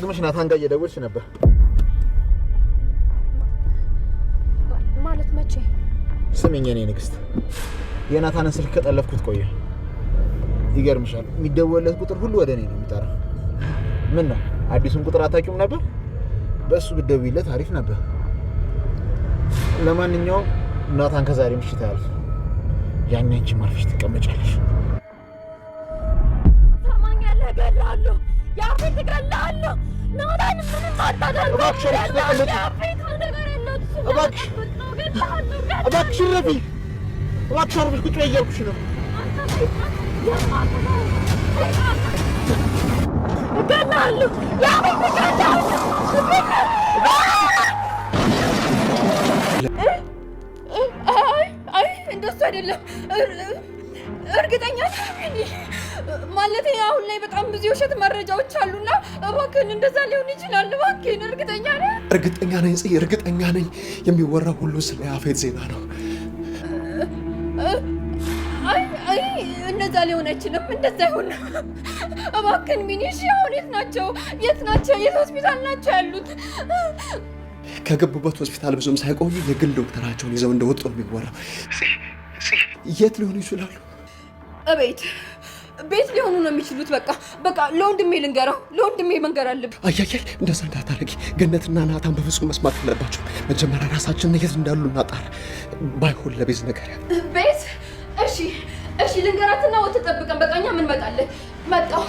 የሚገርምሽ ናታን ጋር እየደወልሽ ነበር ማለት መቼ? ስሚኝ የኔ ንግስት፣ የናታንን ስልክ ከጠለፍኩት ቆየ። ይገርምሻል የሚደወልለት ቁጥር ሁሉ ወደ እኔ ነው የሚጠራው። ምን ነው አዲሱን ቁጥር አታውቂውም ነበር? በእሱ ብትደውይለት አሪፍ ነበር። ለማንኛውም ናታን ከዛሬ ምሽት ያልፍ፣ ያኔ አንቺ ማርፈሽ ትቀመጫለሽ። ሰማኛለህ? እገላለሁ፣ ያፌት እገላለሁ። ናታን ምንም አታደርገው። እባክሽ ረፊ፣ እባክሽ አርፈሽ ቁጭ በይ እያልኩሽ ነው። እገላለሁ፣ ያፌት እገላለሁ። አይ እንደሱ አይደለም። እርግጠኛ ነኝ ማለት አሁን ላይ በጣም ብዙ የውሸት መረጃዎች አሉና እባክህን እንደዛ ሊሆን ይችላል። እባክህን እርግጠኛ ነኝ። እርግጠኛ ነኝ ጽ እርግጠኛ ነኝ። የሚወራው ሁሉ ስለ ያፌት ዜና ነው። አይ እንደዛ ሊሆን አይችልም። እንደዛ አይሆንም። እባክህን ሚኒሽ አሁን የት ናቸው? የት ሆስፒታል ናቸው ያሉት? ከገቡበት ሆስፒታል ብዙም ሳይቆዩ የግል ዶክተራቸውን ይዘው እንደወጡ ነው የሚወራው። የት ሊሆኑ ይችላሉ? ቤት ሊሆኑ ነው የሚችሉት። በቃ ለወንድሜ ልንገረው። ለወንድሜ መንገር አለብኝ። አያያይ እንደዛ እንዳታረጊ። ገነትና ናታን በፍጹም መስማት የለባቸው። መጀመሪያ ራሳችንን የት እንዳሉ እናጣራ። ባይሆን ለቤዝ ነገር ቤዝ። እሺ ልንገራትና ወጥ ተጠብቀን በቃ እኛ ምን መጣለን። መጣሁ